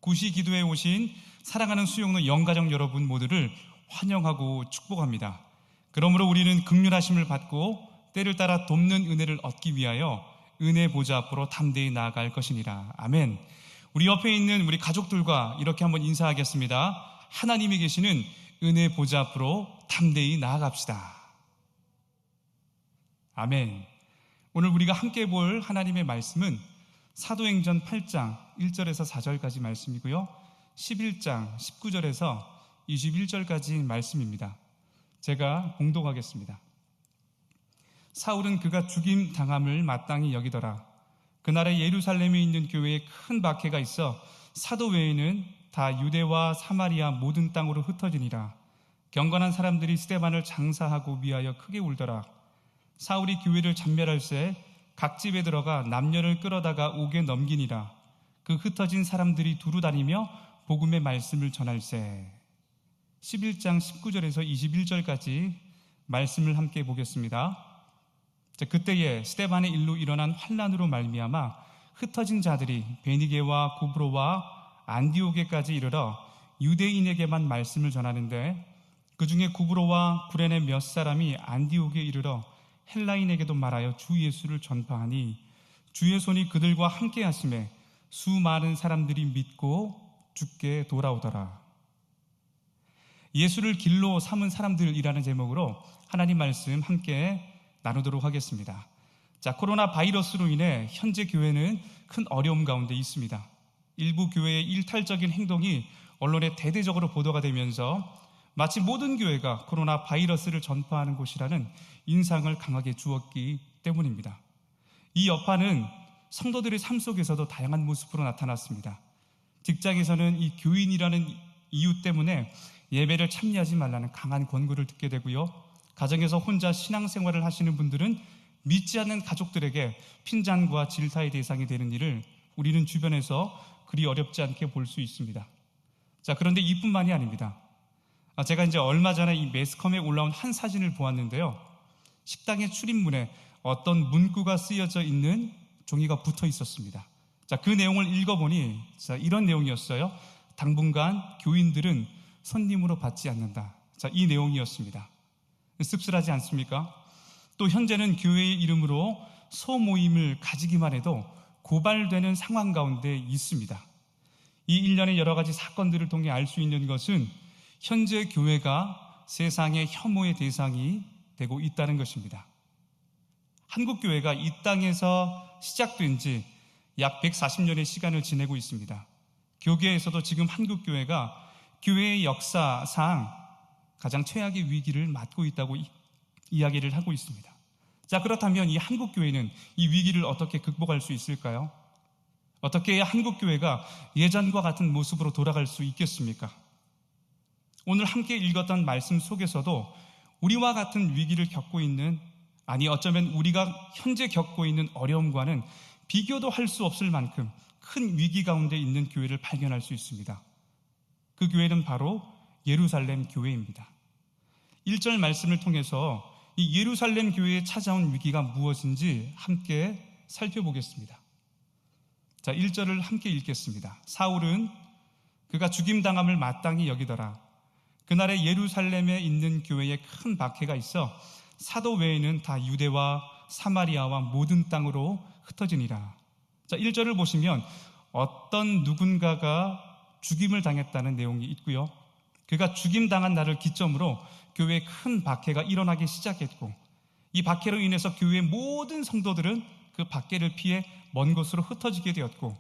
구시 기도에 오신 사랑하는 수용로 영가족 여러분 모두를 환영하고 축복합니다. 그러므로 우리는 긍휼하심을 받고 때를 따라 돕는 은혜를 얻기 위하여 은혜 보좌 앞으로 담대히 나아갈 것이니라. 아멘. 우리 옆에 있는 우리 가족들과 이렇게 한번 인사하겠습니다. 하나님이 계시는 은혜 보좌 앞으로 담대히 나아갑시다. 아멘. 오늘 우리가 함께 볼 하나님의 말씀은 사도행전 8장 1절에서 4절까지 말씀이고요, 11장 19절에서 21절까지 말씀입니다. 제가 봉독하겠습니다. 사울은 그가 죽임 당함을 마땅히 여기더라. 그날에 예루살렘에 있는 교회에 큰 박해가 있어 사도 외에는 다 유대와 사마리아 모든 땅으로 흩어지니라. 경건한 사람들이 스데반을 장사하고 위하여 크게 울더라. 사울이 교회를 전멸할새 각 집에 들어가 남녀를 끌어다가 옥에 넘기니라. 그 흩어진 사람들이 두루 다니며 복음의 말씀을 전할새. 11장 19절에서 21절까지 말씀을 함께 보겠습니다. 그때에 스데반의 일로 일어난 환난으로 말미암아 흩어진 자들이 베니게와 구브로와 안디오게까지 이르러 유대인에게만 말씀을 전하는데, 그 중에 구브로와 구레네 몇 사람이 안디오게에 이르러 헬라인에게도 말하여 주 예수를 전파하니 주의 손이 그들과 함께 하심에 수많은 사람들이 믿고 주께 돌아오더라. 예수를 길로 삼은 사람들이라는 제목으로 하나님 말씀 함께 나누도록 하겠습니다. 코로나 바이러스로 인해 현재 교회는 큰 어려움 가운데 있습니다. 일부 교회의 일탈적인 행동이 언론에 대대적으로 보도가 되면서 마치 모든 교회가 코로나 바이러스를 전파하는 곳이라는 인상을 강하게 주었기 때문입니다. 이 여파는 성도들의 삶 속에서도 다양한 모습으로 나타났습니다. 직장에서는 이 교인이라는 이유 때문에 예배를 참여하지 말라는 강한 권고를 듣게 되고요, 가정에서 혼자 신앙생활을 하시는 분들은 믿지 않는 가족들에게 핀잔과 질타의 대상이 되는 일을 우리는 주변에서 그리 어렵지 않게 볼 수 있습니다. 그런데 이뿐만이 아닙니다. 제가 이제 얼마 전에 이 매스컴에 올라온 한 사진을 보았는데요, 식당의 출입문에 어떤 문구가 쓰여져 있는 종이가 붙어 있었습니다. 그 내용을 읽어보니 이런 내용이었어요. 당분간 교인들은 손님으로 받지 않는다. 이 내용이었습니다. 씁쓸하지 않습니까? 또 현재는 교회의 이름으로 소모임을 가지기만 해도 고발되는 상황 가운데 있습니다. 이 일련의 여러 가지 사건들을 통해 알 수 있는 것은 현재 교회가 세상의 혐오의 대상이 되고 있다는 것입니다. 한국교회가 이 땅에서 시작된 지 약 140년의 시간을 지내고 있습니다. 교계에서도 지금 한국교회가 교회의 역사상 가장 최악의 위기를 맞고 있다고 이야기를 하고 있습니다. 그렇다면 이 한국교회는 이 위기를 어떻게 극복할 수 있을까요? 어떻게 해야 한국교회가 예전과 같은 모습으로 돌아갈 수 있겠습니까? 오늘 함께 읽었던 말씀 속에서도 우리와 같은 위기를 겪고 있는, 아니 어쩌면 우리가 현재 겪고 있는 어려움과는 비교도 할 수 없을 만큼 큰 위기 가운데 있는 교회를 발견할 수 있습니다. 그 교회는 바로 예루살렘 교회입니다. 1절 말씀을 통해서 이 예루살렘 교회에 찾아온 위기가 무엇인지 함께 살펴보겠습니다. 1절을 함께 읽겠습니다. 사울은 그가 죽임당함을 마땅히 여기더라. 그날에 예루살렘에 있는 교회에 큰 박해가 있어 사도 외에는 다 유대와 사마리아와 모든 땅으로 흩어지니라. 1절을 보시면 어떤 누군가가 죽임을 당했다는 내용이 있고요, 그가 죽임당한 날을 기점으로 교회에 큰 박해가 일어나기 시작했고, 이 박해로 인해서 교회의 모든 성도들은 그 박해를 피해 먼 곳으로 흩어지게 되었고,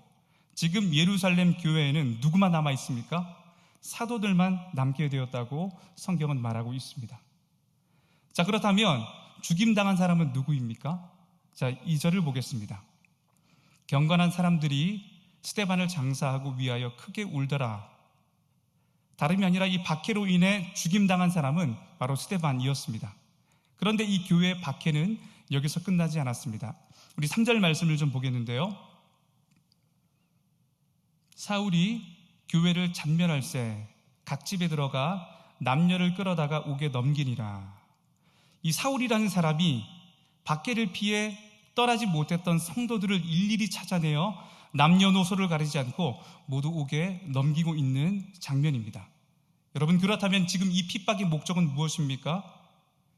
지금 예루살렘 교회에는 누구만 남아 있습니까? 사도들만 남게 되었다고 성경은 말하고 있습니다. 그렇다면 죽임당한 사람은 누구입니까? 2절을 보겠습니다. 경건한 사람들이 스데반을 장사하고 위하여 크게 울더라. 다름이 아니라 이 박해로 인해 죽임당한 사람은 바로 스데반이었습니다. 그런데 이 교회의 박해는 여기서 끝나지 않았습니다. 우리 3절 말씀을 좀 보겠는데요, 사울이 교회를 잔멸할새 각 집에 들어가 남녀를 끌어다가 옥에 넘기니라. 이 사울이라는 사람이 박해를 피해 떠나지 못했던 성도들을 일일이 찾아내어 남녀노소를 가리지 않고 모두 옥에 넘기고 있는 장면입니다. 여러분, 그렇다면 지금 이 핍박의 목적은 무엇입니까?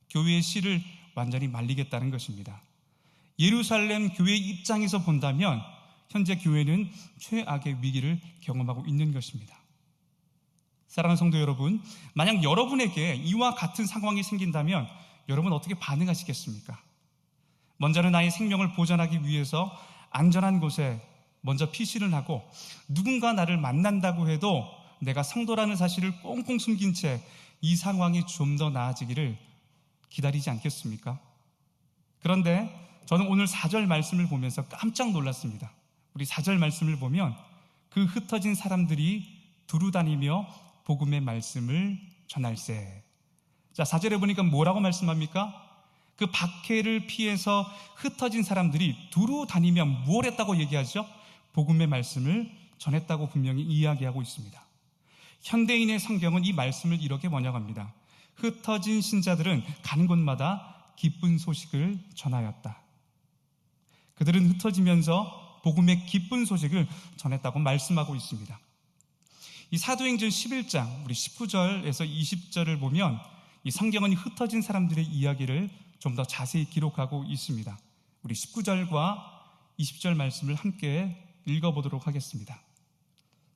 교회의 실을 완전히 말리겠다는 것입니다. 예루살렘 교회의 입장에서 본다면 현재 교회는 최악의 위기를 경험하고 있는 것입니다. 사랑하는 성도 여러분, 만약 여러분에게 이와 같은 상황이 생긴다면 여러분 어떻게 반응하시겠습니까? 먼저는 나의 생명을 보존하기 위해서 안전한 곳에 먼저 피신을 하고, 누군가 나를 만난다고 해도 내가 성도라는 사실을 꽁꽁 숨긴 채 이 상황이 좀 더 나아지기를 기다리지 않겠습니까? 그런데 저는 오늘 4절 말씀을 보면서 깜짝 놀랐습니다. 우리 4절 말씀을 보면 그 흩어진 사람들이 두루다니며 복음의 말씀을 전할세. 자, 4절에 보니까 뭐라고 말씀합니까? 그 박해를 피해서 흩어진 사람들이 두루다니며 뭘 했다고 얘기하죠? 복음의 말씀을 전했다고 분명히 이야기하고 있습니다. 현대인의 성경은 이 말씀을 이렇게 번역합니다. 흩어진 신자들은 가는 곳마다 기쁜 소식을 전하였다. 그들은 흩어지면서 복음의 기쁜 소식을 전했다고 말씀하고 있습니다. 이 사도행전 11장 우리 19절에서 20절을 보면 이 성경은 흩어진 사람들의 이야기를 좀 더 자세히 기록하고 있습니다. 우리 19절과 20절 말씀을 함께 읽어보도록 하겠습니다.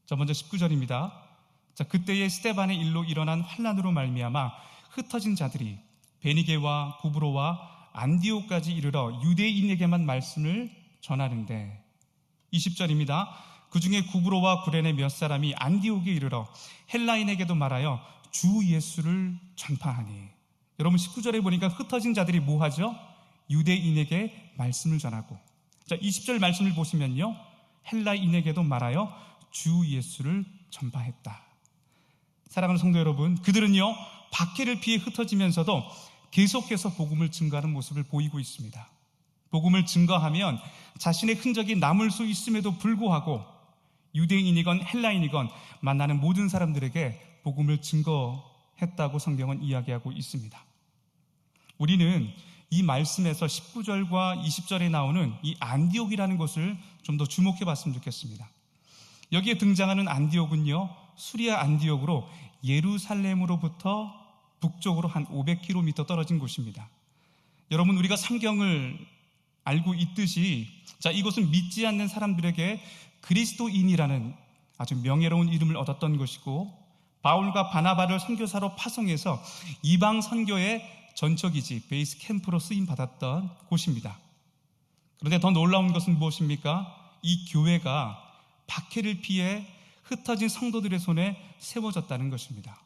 자, 먼저 19절입니다. 자, 그때의 스데반의 일로 일어난 환난으로 말미암아 흩어진 자들이 베니게와 구브로와 안디옥까지 이르러 유대인에게만 말씀을 전하는데, 20절입니다. 그 중에 구브로와 구레네 몇 사람이 안디옥에 이르러 헬라인에게도 말하여 주 예수를 전파하니. 여러분, 19절에 보니까 흩어진 자들이 뭐 하죠? 유대인에게 말씀을 전하고, 자, 20절 말씀을 보시면요, 헬라인에게도 말하여 주 예수를 전파했다. 사랑하는 성도 여러분, 그들은요 박해를 피해 흩어지면서도 계속해서 복음을 증거하는 모습을 보이고 있습니다. 복음을 증거하면 자신의 흔적이 남을 수 있음에도 불구하고 유대인이건 헬라인이건 만나는 모든 사람들에게 복음을 증거했다고 성경은 이야기하고 있습니다. 우리는 이 말씀에서 19절과 20절에 나오는 이 안디옥이라는 곳을 좀 더 주목해 봤으면 좋겠습니다. 여기에 등장하는 안디옥은요, 수리아 안디옥으로 예루살렘으로부터 북쪽으로 한 500km 떨어진 곳입니다. 여러분, 우리가 성경을 알고 있듯이, 자, 이곳은 믿지 않는 사람들에게 그리스도인이라는 아주 명예로운 이름을 얻었던 것이고, 바울과 바나바를 선교사로 파송해서 이방 선교의 전초기지, 베이스 캠프로 쓰임 받았던 곳입니다. 그런데 더 놀라운 것은 무엇입니까? 이 교회가 박해를 피해 흩어진 성도들의 손에 세워졌다는 것입니다.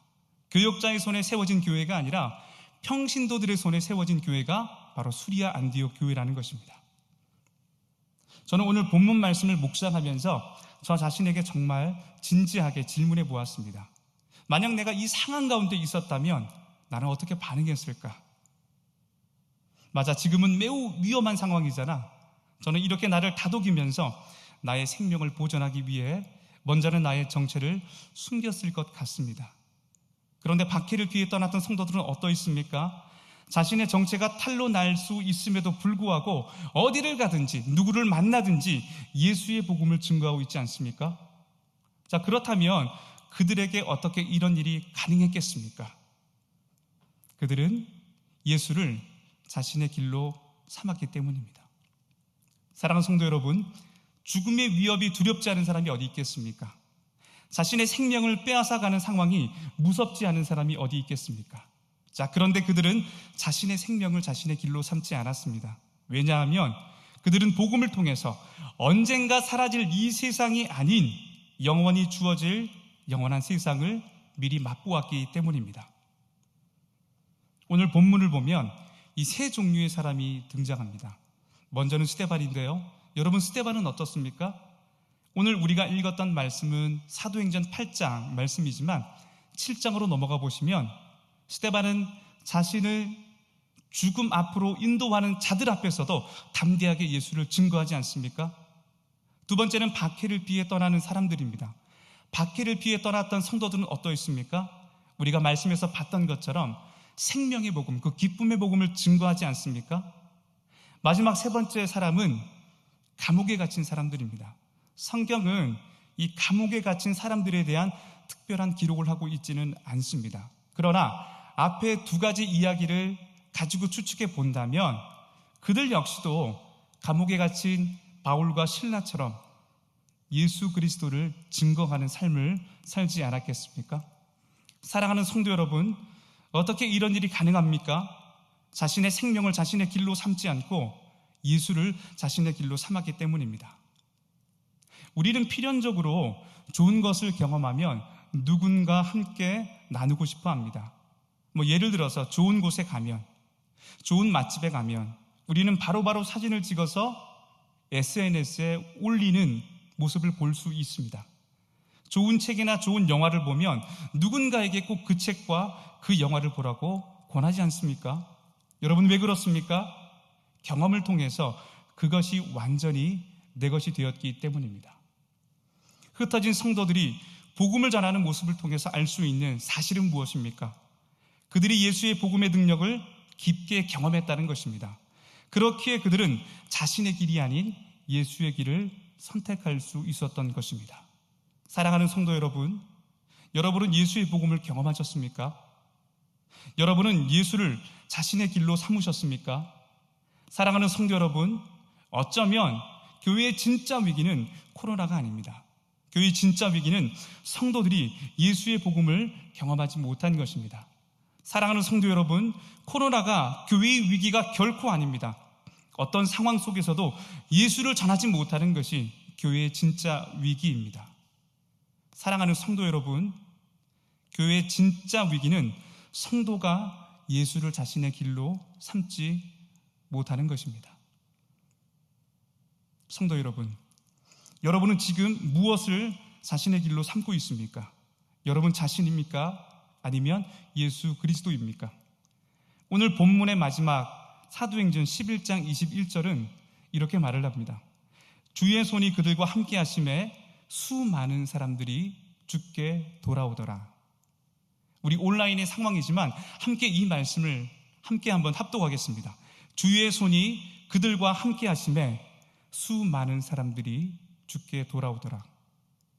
교역자의 손에 세워진 교회가 아니라 평신도들의 손에 세워진 교회가 바로 수리아 안디옥 교회라는 것입니다. 저는 오늘 본문 말씀을 묵상하면서 저 자신에게 정말 진지하게 질문해 보았습니다. 만약 내가 이 상황 가운데 있었다면 나는 어떻게 반응했을까? 맞아, 지금은 매우 위험한 상황이잖아. 저는 이렇게 나를 다독이면서 나의 생명을 보존하기 위해 먼저는 나의 정체를 숨겼을 것 같습니다. 그런데 박해를 피해 떠났던 성도들은 어떠했습니까? 자신의 정체가 탄로 날 수 있음에도 불구하고 어디를 가든지 누구를 만나든지 예수의 복음을 증거하고 있지 않습니까? 자, 그렇다면 그들에게 어떻게 이런 일이 가능했겠습니까? 그들은 예수를 자신의 길로 삼았기 때문입니다. 사랑하는 성도 여러분, 죽음의 위협이 두렵지 않은 사람이 어디 있겠습니까? 자신의 생명을 빼앗아가는 상황이 무섭지 않은 사람이 어디 있겠습니까? 자, 그런데 그들은 자신의 생명을 자신의 길로 삼지 않았습니다. 왜냐하면 그들은 복음을 통해서 언젠가 사라질 이 세상이 아닌 영원히 주어질 영원한 세상을 미리 맛보았기 때문입니다. 오늘 본문을 보면 이 세 종류의 사람이 등장합니다. 먼저는 스데반인데요, 여러분, 스데반은 어떻습니까? 오늘 우리가 읽었던 말씀은 사도행전 8장 말씀이지만 7장으로 넘어가 보시면 스데반은 자신을 죽음 앞으로 인도하는 자들 앞에서도 담대하게 예수를 증거하지 않습니까? 두 번째는 박해를 피해 떠나는 사람들입니다. 박해를 피해 떠났던 성도들은 어떠했습니까? 우리가 말씀에서 봤던 것처럼 생명의 복음, 그 기쁨의 복음을 증거하지 않습니까? 마지막 세 번째 사람은 감옥에 갇힌 사람들입니다. 성경은 이 감옥에 갇힌 사람들에 대한 특별한 기록을 하고 있지는 않습니다. 그러나 앞에 두 가지 이야기를 가지고 추측해 본다면 그들 역시도 감옥에 갇힌 바울과 실라처럼 예수 그리스도를 증거하는 삶을 살지 않았겠습니까? 사랑하는 성도 여러분, 어떻게 이런 일이 가능합니까? 자신의 생명을 자신의 길로 삼지 않고 예수를 자신의 길로 삼았기 때문입니다. 우리는 필연적으로 좋은 것을 경험하면 누군가 함께 나누고 싶어 합니다. 예를 들어서 좋은 곳에 가면, 좋은 맛집에 가면 우리는 바로바로 사진을 찍어서 SNS에 올리는 모습을 볼 수 있습니다. 좋은 책이나 좋은 영화를 보면 누군가에게 꼭 그 책과 그 영화를 보라고 권하지 않습니까? 여러분, 왜 그렇습니까? 경험을 통해서 그것이 완전히 내 것이 되었기 때문입니다. 흩어진 성도들이 복음을 전하는 모습을 통해서 알 수 있는 사실은 무엇입니까? 그들이 예수의 복음의 능력을 깊게 경험했다는 것입니다. 그렇기에 그들은 자신의 길이 아닌 예수의 길을 선택할 수 있었던 것입니다. 사랑하는 성도 여러분, 여러분은 예수의 복음을 경험하셨습니까? 여러분은 예수를 자신의 길로 삼으셨습니까? 사랑하는 성도 여러분, 어쩌면 교회의 진짜 위기는 코로나가 아닙니다. 교회의 진짜 위기는 성도들이 예수의 복음을 경험하지 못한 것입니다. 사랑하는 성도 여러분, 코로나가 교회의 위기가 결코 아닙니다. 어떤 상황 속에서도 예수를 전하지 못하는 것이 교회의 진짜 위기입니다. 사랑하는 성도 여러분, 교회의 진짜 위기는 성도가 예수를 자신의 길로 삼지 못하는 것입니다. 성도 여러분, 여러분은 지금 무엇을 자신의 길로 삼고 있습니까? 여러분 자신입니까? 아니면 예수 그리스도입니까? 오늘 본문의 마지막 사도행전 11장 21절은 이렇게 말을 합니다. 주의 손이 그들과 함께 하심에 수많은 사람들이 주께 돌아오더라. 우리 온라인의 상황이지만 함께 이 말씀을 함께 한번 합독하겠습니다. 주의 손이 그들과 함께 하심에 수많은 사람들이 주께 돌아오더라.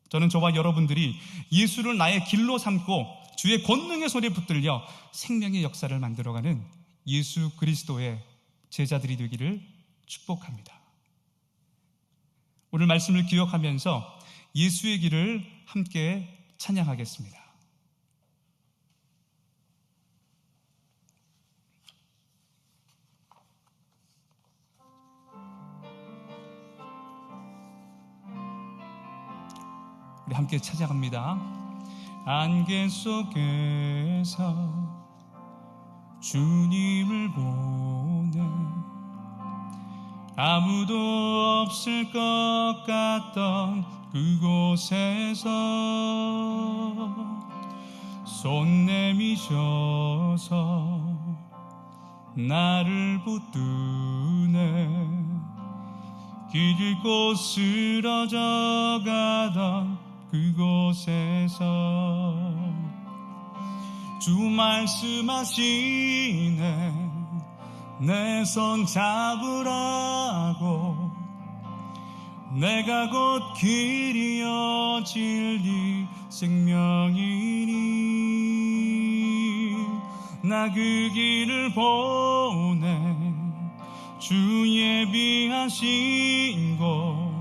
저는 저와 여러분들이 예수를 나의 길로 삼고 주의 권능의 손에 붙들려 생명의 역사를 만들어가는 예수 그리스도의 제자들이 되기를 축복합니다. 오늘 말씀을 기억하면서 예수의 길을 함께 찬양하겠습니다. 우리 함께 찬양합니다. 안개 속에서 주님을 보네 아무도 없을 것 같던 그곳에서 손 내미셔서 나를 붙드네 길 잃고 쓰러져 가던 그곳에서 주 말씀하시네 내 손 잡으라고 내가 곧 길이요 진리 생명이니 나 그 길을 보내 주 예비하신 곳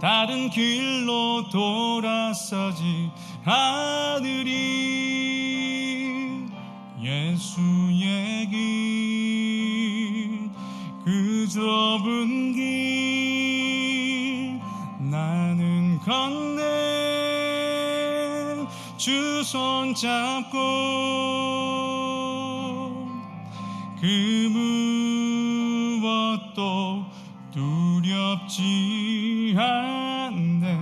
다른 길로 돌아서지 않으리 예수의 길 그 좁은 길 나는 건네 주 손 잡고 그 무엇도 두렵지 않네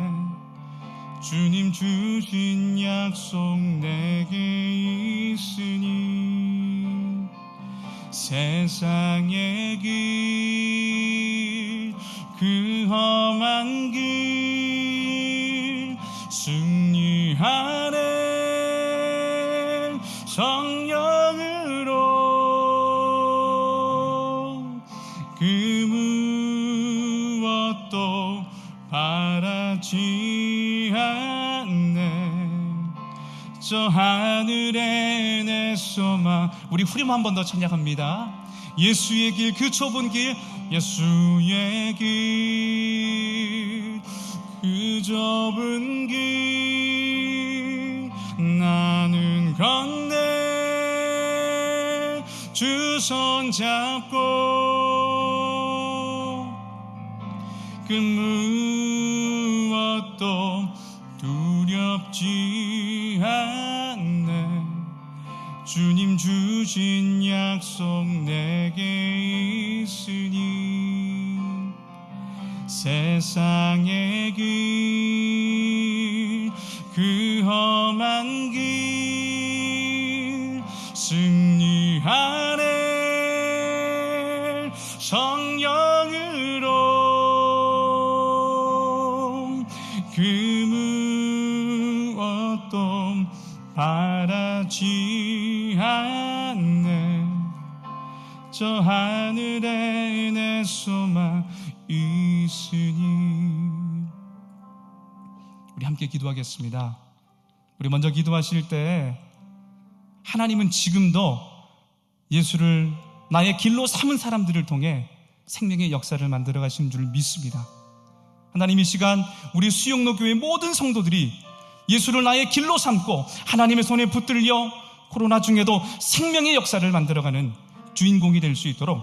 주님 주신 약속 내게 있으니 세상의 길 그 험한 길 승리하네 성령으로 그 무엇도 저 하늘에 내 소망. 우리 후렴 한 번 더 찬양합니다. 예수의 길, 그 좁은 길, 예수의 길, 그 좁은 길 나는 건네 주 손 잡고 그 무엇도 두렵지 않네. 주님 주신 약속 내게 있으니 세상의 길, 그 험한 길 승리하네. 성령으로 그 무엇도 바라지 않네. 저 하늘에 내 소망 있으니. 우리 함께 기도하겠습니다. 우리 먼저 기도하실 때 하나님은 지금도 예수를 나의 길로 삼은 사람들을 통해 생명의 역사를 만들어 가시는 줄 믿습니다. 하나님, 이 시간 우리 수영로 교회 모든 성도들이 예수를 나의 길로 삼고 하나님의 손에 붙들려 코로나 중에도 생명의 역사를 만들어가는 주인공이 될 수 있도록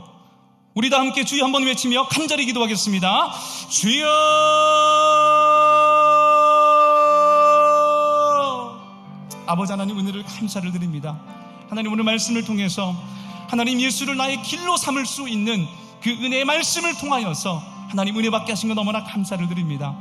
우리 다 함께 주여 한번 외치며 간절히 기도하겠습니다. 주여, 아버지 하나님, 은혜를 감사를 드립니다. 하나님, 오늘 말씀을 통해서 하나님 예수를 나의 길로 삼을 수 있는 그 은혜의 말씀을 통하여서 하나님 은혜 받게 하신 것 너무나 감사를 드립니다.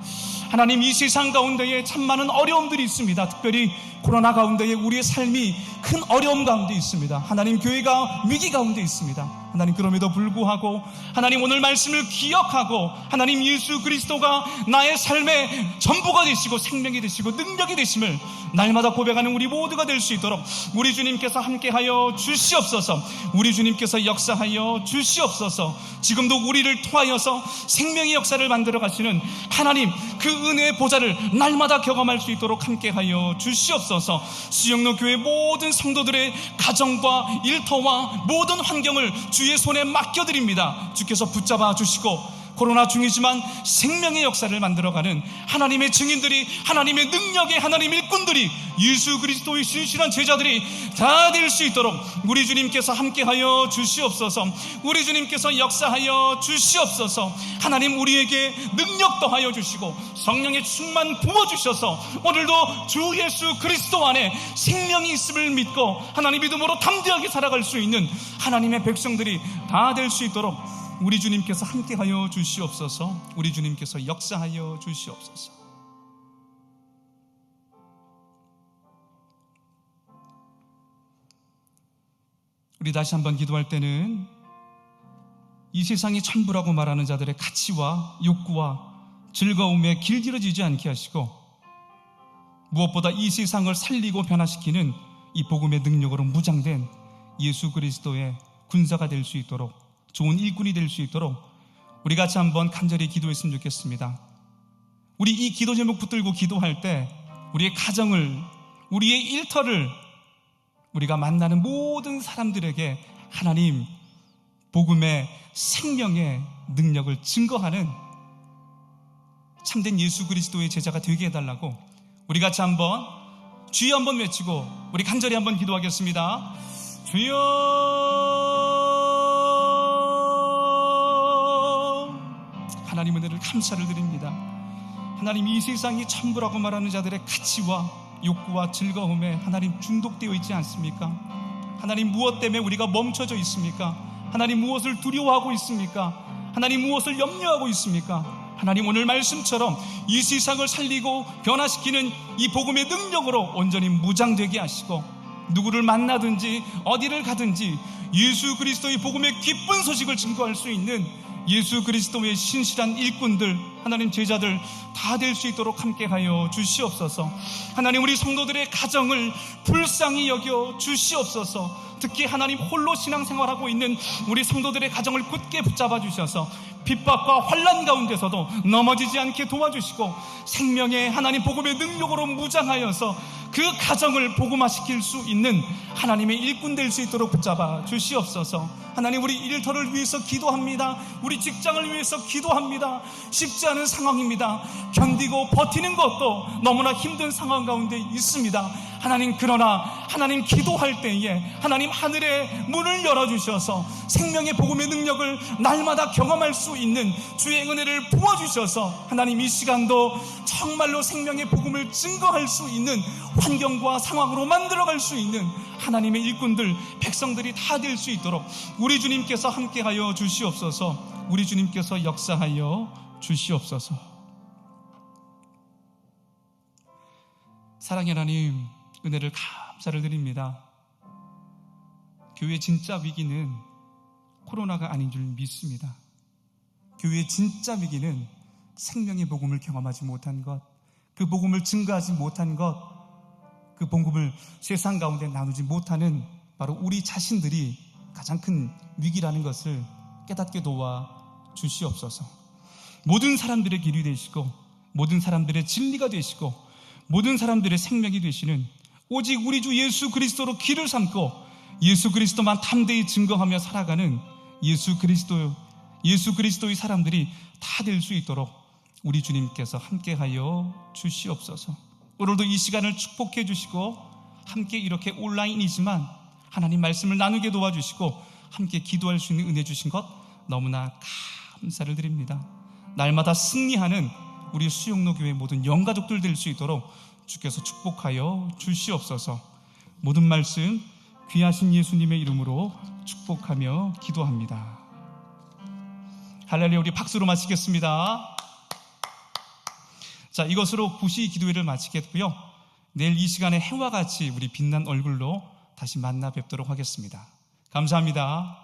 하나님, 이 세상 가운데에 참 많은 어려움들이 있습니다. 특별히 코로나 가운데에 우리의 삶이 큰 어려움 가운데 있습니다. 하나님, 교회가 위기 가운데 있습니다. 하나님, 그럼에도 불구하고 하나님 오늘 말씀을 기억하고 하나님 예수 그리스도가 나의 삶의 전부가 되시고 생명이 되시고 능력이 되심을 날마다 고백하는 우리 모두가 될 수 있도록 우리 주님께서 함께하여 주시옵소서. 우리 주님께서 역사하여 주시옵소서. 지금도 우리를 통하여서 생명의 역사를 만들어 가시는 하나님, 그 은혜의 보좌를 날마다 경험할 수 있도록 함께하여 주시옵소서. 수영로 교회 모든 성도들의 가정과 일터와 모든 환경을 주의 손에 맡겨드립니다. 주께서 붙잡아 주시고 코로나 중이지만 생명의 역사를 만들어가는 하나님의 증인들이, 하나님의 능력의 하나님 일꾼들이, 예수 그리스도의 신실한 제자들이 다 될 수 있도록 우리 주님께서 함께하여 주시옵소서. 우리 주님께서 역사하여 주시옵소서. 하나님, 우리에게 능력 더하여 주시고 성령의 충만 부어주셔서 오늘도 주 예수 그리스도 안에 생명이 있음을 믿고 하나님 믿음으로 담대하게 살아갈 수 있는 하나님의 백성들이 다 될 수 있도록 우리 주님께서 함께하여 주시옵소서. 우리 주님께서 역사하여 주시옵소서. 우리 다시 한번 기도할 때는 이 세상이 전부라고 말하는 자들의 가치와 욕구와 즐거움에 길들여지지 않게 하시고 무엇보다 이 세상을 살리고 변화시키는 이 복음의 능력으로 무장된 예수 그리스도의 군사가 될 수 있도록, 좋은 일꾼이 될 수 있도록 우리 같이 한번 간절히 기도했으면 좋겠습니다. 우리 이 기도 제목 붙들고 기도할 때 우리의 가정을, 우리의 일터를, 우리가 만나는 모든 사람들에게 하나님 복음의 생명의 능력을 증거하는 참된 예수 그리스도의 제자가 되게 해달라고 우리 같이 한번 주여 한번 외치고 우리 간절히 한번 기도하겠습니다. 주여, 하나님 은혜를 감사를 드립니다. 하나님, 이 세상이 전부라고 말하는 자들의 가치와 욕구와 즐거움에 하나님 중독되어 있지 않습니까? 하나님, 무엇 때문에 우리가 멈춰져 있습니까? 하나님, 무엇을 두려워하고 있습니까? 하나님, 무엇을 염려하고 있습니까? 하나님, 오늘 말씀처럼 이 세상을 살리고 변화시키는 이 복음의 능력으로 온전히 무장되게 하시고 누구를 만나든지 어디를 가든지 예수 그리스도의 복음의 기쁜 소식을 증거할 수 있는 예수 그리스도의 신실한 일꾼들, 하나님 제자들 다 될 수 있도록 함께하여 주시옵소서. 하나님 우리 성도들의 가정을 불쌍히 여겨 주시옵소서. 특히 하나님 홀로 신앙생활하고 있는 우리 성도들의 가정을 굳게 붙잡아 주셔서 핍박과 환난 가운데서도 넘어지지 않게 도와주시고 생명의 하나님 복음의 능력으로 무장하여서 그 가정을 복음화시킬 수 있는 하나님의 일꾼 될 수 있도록 붙잡아 주시옵소서. 하나님 우리 일터를 위해서 기도합니다. 우리 직장을 위해서 기도합니다. 쉽지 않은 상황입니다. 견디고 버티는 것도 너무나 힘든 상황 가운데 있습니다. 하나님 그러나 하나님 기도할 때에 하나님 하늘의 문을 열어주셔서 생명의 복음의 능력을 날마다 경험할 수 있는 주의 은혜를 부어주셔서 하나님 이 시간도 정말로 생명의 복음을 증거할 수 있는 환경과 상황으로 만들어갈 수 있는 하나님의 일꾼들 백성들이 다 될 수 있도록 우리 주님께서 함께하여 주시옵소서. 우리 주님께서 역사하여 주시옵소서. 사랑의 하나님 은혜를 감사를 드립니다. 교회의 진짜 위기는 코로나가 아닌 줄 믿습니다. 교회의 진짜 위기는 생명의 복음을 경험하지 못한 것, 그 복음을 증거하지 못한 것, 그 복음을 세상 가운데 나누지 못하는 바로 우리 자신들이 가장 큰 위기라는 것을 깨닫게 도와 주시옵소서. 모든 사람들의 길이 되시고 모든 사람들의 진리가 되시고 모든 사람들의 생명이 되시는 오직 우리 주 예수 그리스도로 길을 삼고 예수 그리스도만 담대히 증거하며 살아가는 예수 그리스도의 사람들이 다 될 수 있도록 우리 주님께서 함께하여 주시옵소서. 오늘도 이 시간을 축복해 주시고 함께 이렇게 온라인이지만 하나님 말씀을 나누게 도와주시고 함께 기도할 수 있는 은혜 주신 것 너무나 감사를 드립니다. 날마다 승리하는 우리 수영로 교회 모든 영가족들 될 수 있도록 주께서 축복하여 주시옵소서. 모든 말씀 귀하신 예수님의 이름으로 축복하며 기도합니다. 할렐루야. 우리 박수로 마치겠습니다. 자, 이것으로 구시 기도회를 마치겠고요. 내일 이 시간에 해와 같이 우리 빛난 얼굴로 다시 만나 뵙도록 하겠습니다. 감사합니다.